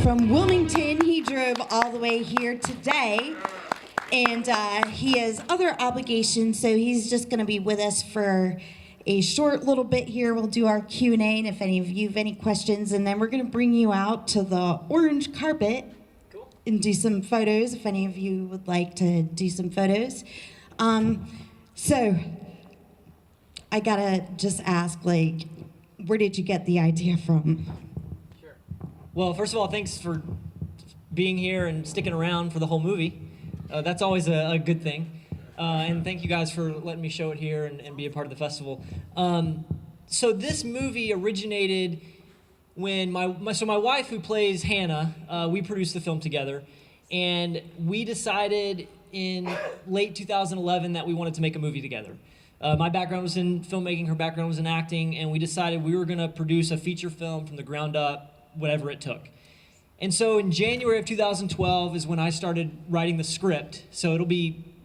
from Wilmington. He drove all the way here today, and he has other obligations, so he's just going to be with us for a short little bit here. We'll do our Q&A, and if any of you have any questions, and then we're going to bring you out to the orange carpet and do some photos, if any of you would like to do some photos. So I gotta just ask, like, where did you get the idea from? Sure. Well, first of all, thanks for being here and sticking around for the whole movie. That's always a good thing. And thank you guys for letting me show it here and be a part of the festival. So this movie originated when my wife, who plays Hannah, we produced the film together, and we decided in late 2011 that we wanted to make a movie together. My background was in filmmaking, her background was in acting, and we decided we were going to produce a feature film from the ground up, whatever it took. And so in January of 2012 is when I started writing the script. So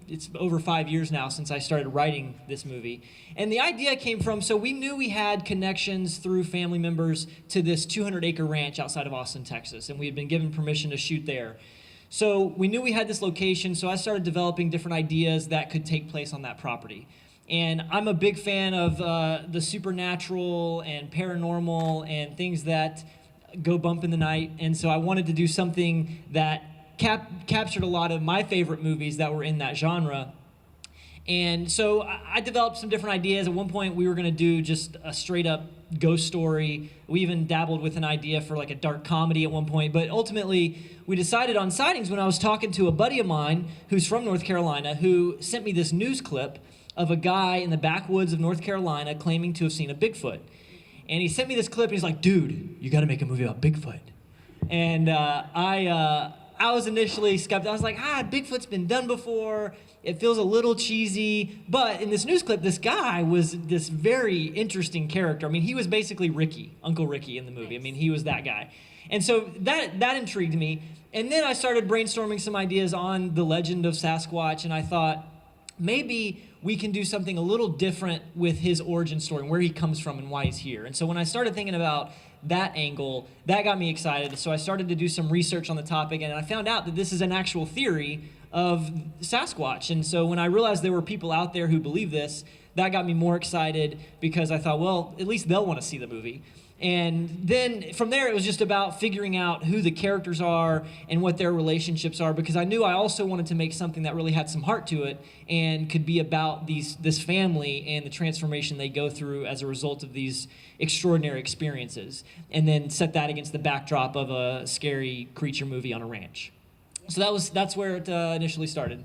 it's over 5 years now since I started writing this movie. And the idea came from, so we knew we had connections through family members to this 200-acre ranch outside of Austin, Texas, and we had been given permission to shoot there. So we knew we had this location, so I started developing different ideas that could take place on that property. And I'm a big fan of the supernatural and paranormal and things that go bump in the night. And so I wanted to do something that captured a lot of my favorite movies that were in that genre. And so I developed some different ideas. At one point, we were going to do just a straight-up ghost story. We even dabbled with an idea for like a dark comedy at one point. But ultimately, we decided on Sightings when I was talking to a buddy of mine who's from North Carolina who sent me this news clip of a guy in the backwoods of North Carolina claiming to have seen a Bigfoot. And he sent me this clip, and he's like, dude, you got to make a movie about Bigfoot. And I was initially skeptical. I was like, Bigfoot's been done before. It feels a little cheesy. But in this news clip, this guy was this very interesting character. I mean, he was basically Ricky, Uncle Ricky in the movie. I mean, he was that guy. And so that intrigued me. And then I started brainstorming some ideas on the legend of Sasquatch, and I thought, maybe we can do something a little different with his origin story and where he comes from and why he's here. And so when I started thinking about that angle, that got me excited. So I started to do some research on the topic, and I found out that this is an actual theory of Sasquatch. And so when I realized there were people out there who believe this, that got me more excited because I thought, well, at least they'll want to see the movie. And then from there, it was just about figuring out who the characters are and what their relationships are, because I knew I also wanted to make something that really had some heart to it and could be about this family and the transformation they go through as a result of these extraordinary experiences, and then set that against the backdrop of a scary creature movie on a ranch. So that's where it initially started.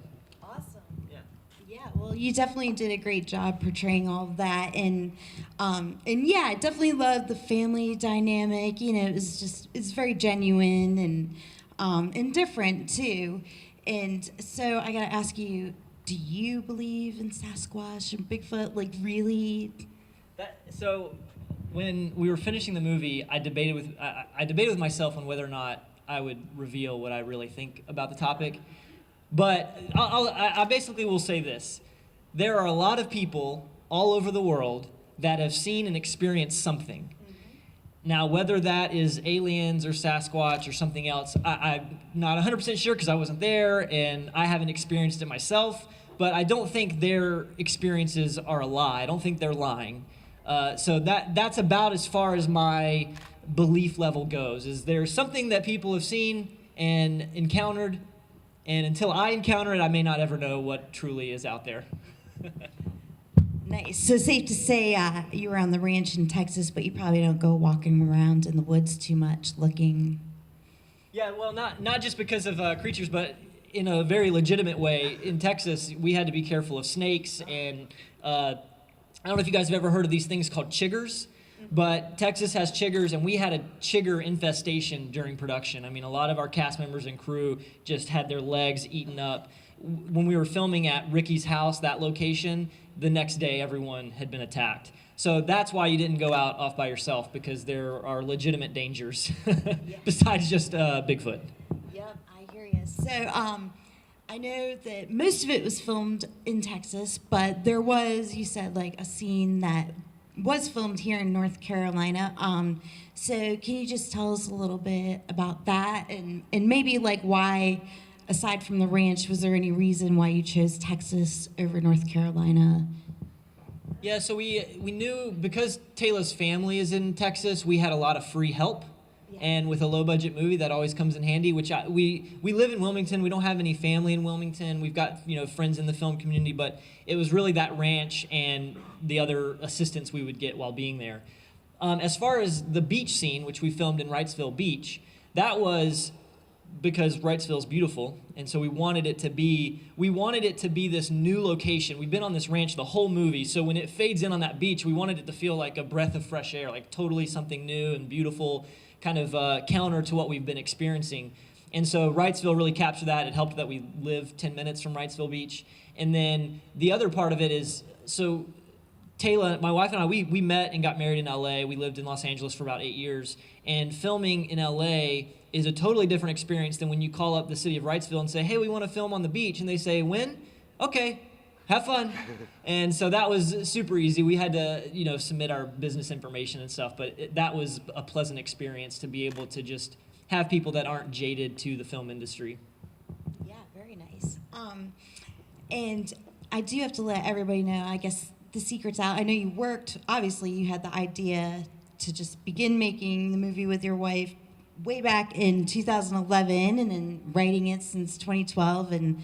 Well, you definitely did a great job portraying all of that, and yeah, I definitely love the family dynamic. You know, it's very genuine and different too. And so I gotta ask you, do you believe in Sasquatch and Bigfoot? Like, really? So when we were finishing the movie, I debated with myself on whether or not I would reveal what I really think about the topic. But I basically will say this. There are a lot of people all over the world that have seen and experienced something. Mm-hmm. Now, whether that is aliens or Sasquatch or something else, I'm not 100% sure because I wasn't there and I haven't experienced it myself, but I don't think their experiences are a lie. I don't think they're lying. So that's about as far as my belief level goes, is there's something that people have seen and encountered, and until I encounter it, I may not ever know what truly is out there. Nice. So safe to say you were on the ranch in Texas, but you probably don't go walking around in the woods too much looking. Yeah, well, not just because of creatures, but in a very legitimate way. In Texas, we had to be careful of snakes, and I don't know if you guys have ever heard of these things called chiggers. But Texas has chiggers, and we had a chigger infestation during production. I mean, a lot of our cast members and crew just had their legs eaten up. When we were filming at Ricky's house, that location, the next day everyone had been attacked. So that's why you didn't go out off by yourself, because there are legitimate dangers besides just Bigfoot. Yep, I hear you. So I know that most of it was filmed in Texas, but there was, you said, like a scene that was filmed here in North Carolina. So can you just tell us a little bit about that, and maybe like why, aside from the ranch, was there any reason why you chose Texas over North Carolina? Yeah, so we knew because Taylor's family is in Texas, we had a lot of free help. Yeah. And with a low budget movie, that always comes in handy. We live in Wilmington. We don't have any family in Wilmington. We've got friends in the film community, but it was really that ranch and the other assistance we would get while being there. As far as the beach scene, which we filmed in Wrightsville Beach, that was because Wrightsville's beautiful, and so we wanted it to be this new location. We've been on this ranch the whole movie, so when it fades in on that beach, we wanted it to feel like a breath of fresh air, like totally something new and beautiful, kind of counter to what we've been experiencing. And so Wrightsville really captured that. It helped that we live 10 minutes from Wrightsville Beach. And then the other part of it is, so Taylor, my wife and I, we met and got married in LA. We lived in Los Angeles for about 8 years. And filming in LA is a totally different experience than when you call up the city of Wrightsville and say, hey, we want to film on the beach. And they say, when? Okay, have fun. And so that was super easy. We had to, submit our business information and stuff, but that was a pleasant experience to be able to just have people that aren't jaded to the film industry. Yeah, very nice. And I do have to let everybody know, I guess the secret's out. I know you worked, obviously you had the idea to just begin making the movie with your wife way back in 2011 and then writing it since 2012, and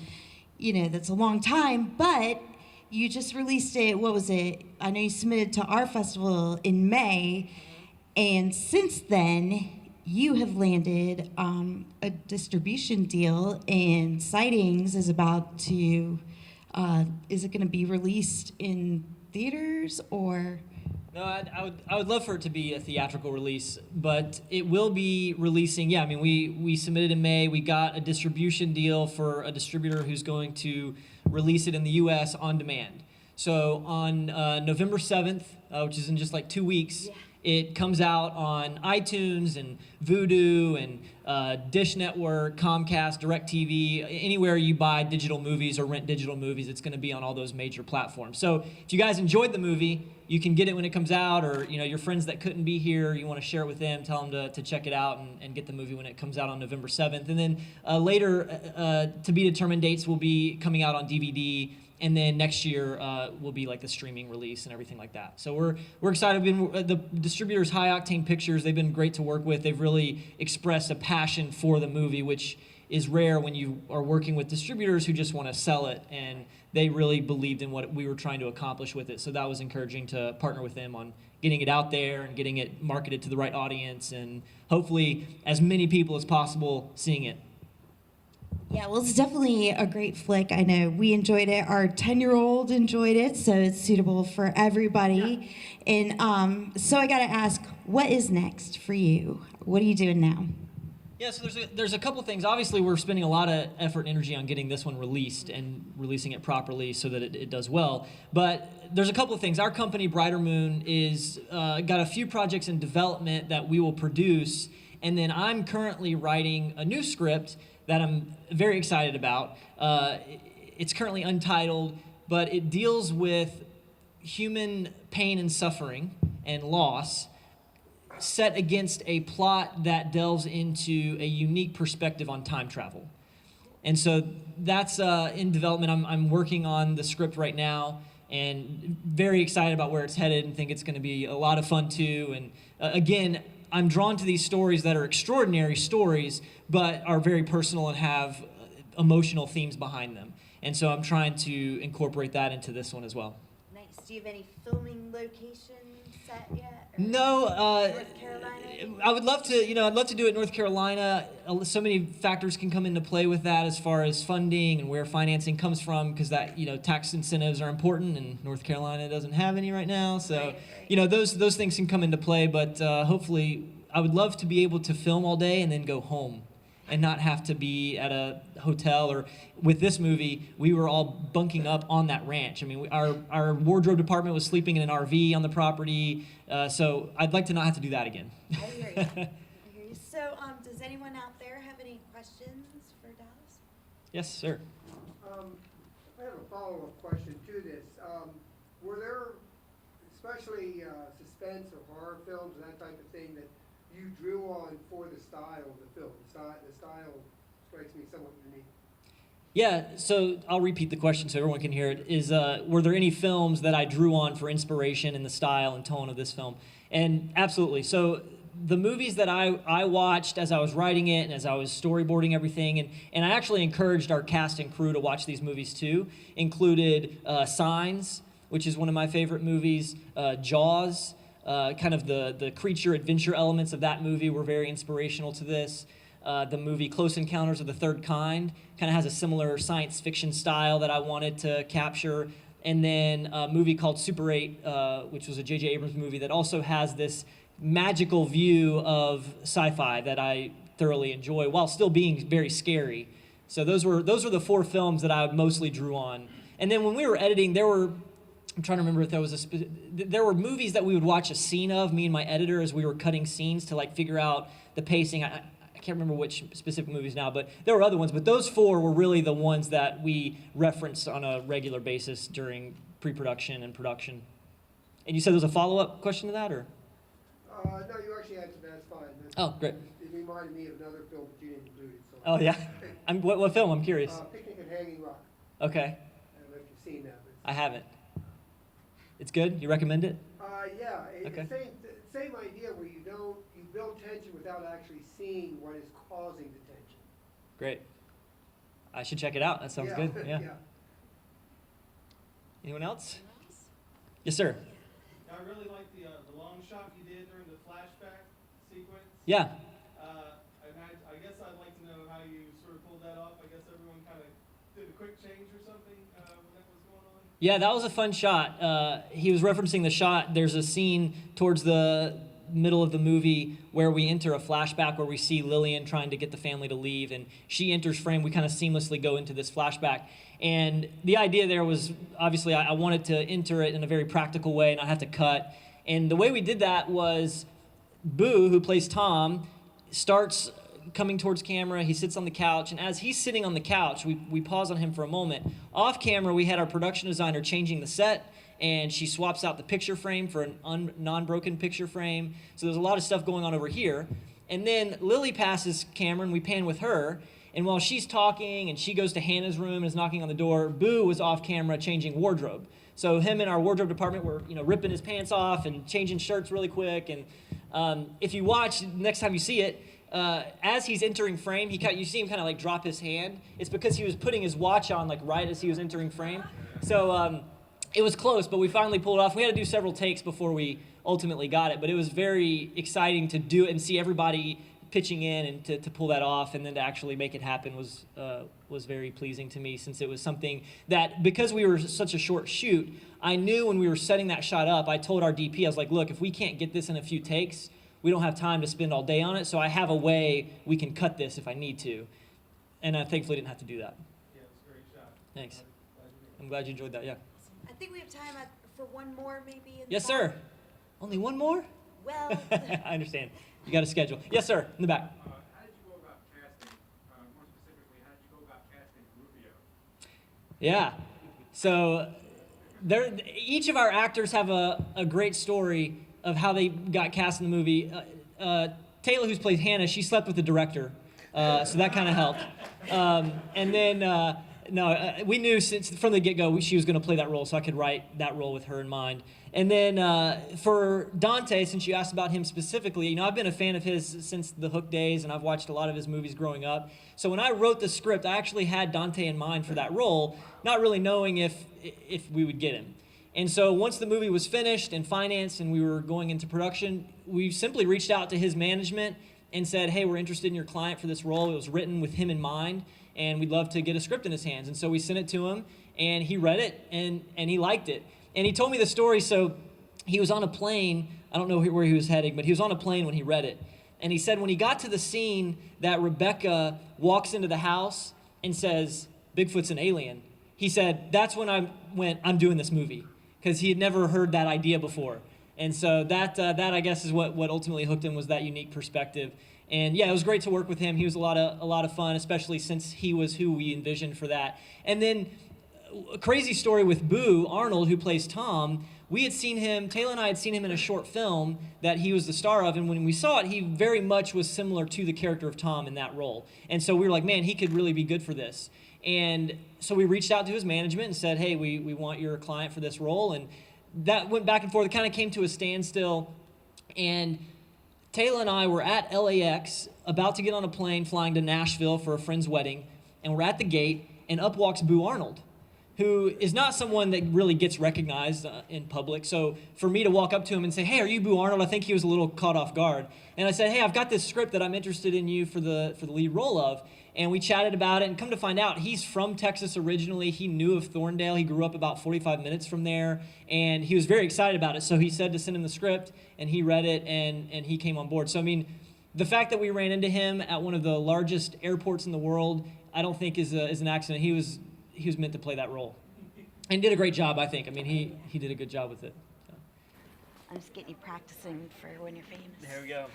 that's a long time, but you just released it, what was it? I know you submitted to our festival in May, and since then you have landed a distribution deal, and Sightings is about to, is it going to be released in theaters or? No, I would love for it to be a theatrical release, but it will be releasing. Yeah, I mean, we submitted in May. We got a distribution deal for a distributor who's going to release it in the U.S. on demand. So on November 7th, which is in just like 2 weeks, yeah, it comes out on iTunes and Vudu and Dish Network, Comcast, DirecTV, anywhere you buy digital movies or rent digital movies, it's going to be on all those major platforms. So if you guys enjoyed the movie, you can get it when it comes out, or your friends that couldn't be here, you want to share it with them, tell them to check it out and get the movie when it comes out on November 7th. And then later, to be determined dates will be coming out on DVD. And then next year will be like the streaming release and everything like that. So we're excited. The distributor's High Octane Pictures. They've been great to work with. They've really expressed a passion for the movie, which is rare when you are working with distributors who just want to sell it. And they really believed in what we were trying to accomplish with it. So that was encouraging to partner with them on getting it out there and getting it marketed to the right audience, and hopefully as many people as possible seeing it. Yeah, well, it's definitely a great flick. I know we enjoyed it. Our 10-year-old enjoyed it, so it's suitable for everybody. Yeah. And so I got to ask, what is next for you? What are you doing now? Yeah, so there's a couple things. Obviously, we're spending a lot of effort and energy on getting this one released and releasing it properly so that it does well. But there's a couple of things. Our company, Brighter Moon, is got a few projects in development that we will produce. And then I'm currently writing a new script that I'm very excited about. It's currently untitled, but it deals with human pain and suffering and loss set against a plot that delves into a unique perspective on time travel. And so that's in development. I'm working on the script right now and very excited about where it's headed and think it's going to be a lot of fun too. And again, I'm drawn to these stories that are extraordinary stories, but are very personal and have emotional themes behind them. And so I'm trying to incorporate that into this one as well. Nice. Do you have any filming location set yet? No. North Carolina? I would love to, I'd love to do it in North Carolina. So many factors can come into play with that as far as funding and where financing comes from, because that, tax incentives are important, and North Carolina doesn't have any right now. So, right. Those things can come into play, but hopefully I would love to be able to film all day and then go home and not have to be at a hotel. Or with this movie, we were all bunking up on that ranch. I mean, our wardrobe department was sleeping in an RV on the property. So I'd like to not have to do that again. I hear you. I hear you. So does anyone out there have any questions for Dallas? Yes, sir. I have a follow-up question to this. Were there especially suspense or horror films and that type of thing that you drew on for the style of the film? The style strikes me somewhat unique. Yeah, so I'll repeat the question so everyone can hear it. Were there any films that I drew on for inspiration in the style and tone of this film? And absolutely. So the movies that I watched as I was writing it and as I was storyboarding everything, and I actually encouraged our cast and crew to watch these movies too, included Signs, which is one of my favorite movies, Jaws, kind of the creature adventure elements of that movie were very inspirational to this. The movie Close Encounters of the Third Kind kind of has a similar science fiction style that I wanted to capture. And then a movie called Super 8, which was a J.J. Abrams movie that also has this magical view of sci-fi that I thoroughly enjoy while still being very scary. So those were the 4 films that I mostly drew on. And then when we were editing, I'm trying to remember if there was there were movies that we would watch a scene of, me and my editor, as we were cutting scenes to like figure out the pacing. I can't remember which specific movies now, but there were other ones. But those 4 were really the ones that we referenced on a regular basis during pre-production and production. And you said there was a follow-up question to that, or? No, you actually answered that. That's fine. Oh, great. It reminded me of another film that you didn't include. So. Oh, yeah? What film? I'm curious. Picnic at Hanging Rock. Okay. I don't know if you've seen that. I haven't. It's good? You recommend it? Yeah. Okay. Same idea where you build tension without actually seeing what is causing the tension. Great. I should check it out. That sounds good. Yeah. Anyone else? Yes, sir. I really like the long shot you did during the flashback sequence. Yeah. I guess I'd like to know how you sort of pulled that off. I guess everyone kind of did a quick change or something when that was going on. Yeah, that was a fun shot. He was referencing the shot. There's a scene towards the middle of the movie where we enter a flashback where we see Lillian trying to get the family to leave, and she enters frame. We kind of seamlessly go into this flashback. And the idea there was, obviously, I wanted to enter it in a very practical way and not have to cut. And the way we did that was Boo, who plays Tom, starts coming towards camera. He sits on the couch, and as he's sitting on the couch, we pause on him for a moment. Off camera, we had our production designer changing the set, and she swaps out the picture frame for a non-broken picture frame. So there's a lot of stuff going on over here. And then Lily passes camera, and we pan with her. And while she's talking and she goes to Hannah's room and is knocking on the door, Boo was off camera changing wardrobe. So him and our wardrobe department were, ripping his pants off and changing shirts really quick. And if you watch, next time you see it, as he's entering frame, you see him kind of like drop his hand. It's because he was putting his watch on like right as he was entering frame. So it was close, but we finally pulled it off. We had to do several takes before we ultimately got it, but it was very exciting to do it and see everybody pitching in and to pull that off, and then to actually make it happen was very pleasing to me, since it was something that, because we were such a short shoot, I knew when we were setting that shot up, I told our DP, I was like, look, if we can't get this in a few takes, we don't have time to spend all day on it, so I have a way we can cut this if I need to. And I thankfully didn't have to do that. Yeah, it was a great shot. Thanks. I'm glad you enjoyed that, yeah. I think we have time for one more, maybe. In the Yes, back. sir. Only one more? Well, I understand. You got a schedule. Yes, sir, in the back. How did you go about casting? More specifically, how did you go about casting Rufio? Yeah. So each of our actors have a great story of how they got cast in the movie. Taylor, who's played Hannah, she slept with the director, so that kind of helped. And then, we knew since from the get-go she was going to play that role, so I could write that role with her in mind. And then for Dante, since you asked about him specifically, I've been a fan of his since the Hook days, and I've watched a lot of his movies growing up. So when I wrote the script, I actually had Dante in mind for that role, not really knowing if we would get him. And so once the movie was finished and financed and we were going into production, we simply reached out to his management and said, hey, we're interested in your client for this role. It was written with him in mind, and we'd love to get a script in his hands. And so we sent it to him, and he read it, and he liked it. And he told me the story. So he was on a plane. I don't know where he was heading, but he was on a plane when he read it. And he said when he got to the scene that Rebecca walks into the house and says, Bigfoot's an alien, he said, that's when I went, I'm doing this movie. Because he had never heard that idea before. And so that I guess is what ultimately hooked him, was that unique perspective. And yeah, it was great to work with him. He was a lot of fun, especially since he was who we envisioned for that. And then a crazy story with Boo Arnold, who plays Tom. we had seen him, Taylor and I had seen him in a short film that he was the star of, and when we saw it, he very much was similar to the character of Tom in that role. And so we were like, man, he could really be good for this. And so we reached out to his management and said, hey, we want your client for this role. And that went back and forth. It kind of came to a standstill. And Taylor and I were at LAX, about to get on a plane flying to Nashville for a friend's wedding. And we're at the gate, and up walks Boo Arnold, who is not someone that really gets recognized in public. So for me to walk up to him and say, hey, are you Boo Arnold? I think he was a little caught off guard. And I said, hey, I've got this script that I'm interested in you for the lead role of. And we chatted about it, and come to find out, he's from Texas originally. He knew of Thorndale. He grew up about 45 minutes from there, and he was very excited about it. So he said to send him the script, and he read it, and he came on board. So, I mean, the fact that we ran into him at one of the largest airports in the world, I don't think is an accident. He was meant to play that role, and did a great job, I think. I mean, he did a good job with it. So. I'm just getting you practicing for when you're famous. There we go.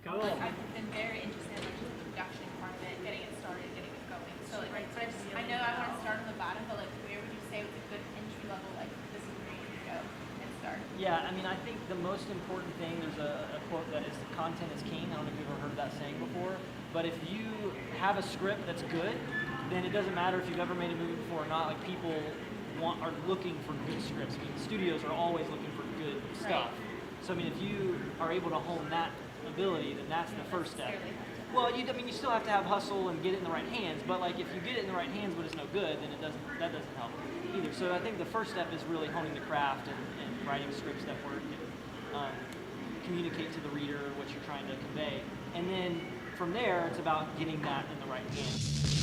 Cool. I've been very interested in like, the production part of it, getting it started, getting it going. So like, I know I want to start on the bottom, but like, where would you say was a good entry level? Like, this is where you need to go and start. Yeah, I mean, I think the most important thing, there's a quote that is, content is king. I don't know if you've ever heard that saying before, but if you have a script that's good, then it doesn't matter if you've ever made a movie before or not. Like, people are looking for good scripts. I mean, studios are always looking for good stuff. Right. So, I mean, if you are able to hone that ability, then that's the first step. Well, I mean, you still have to have hustle and get it in the right hands, but like if you get it in the right hands but it's no good, then that doesn't help either. So I think the first step is really honing the craft and writing scripts that work and communicate to the reader what you're trying to convey. And then from there, it's about getting that in the right hands.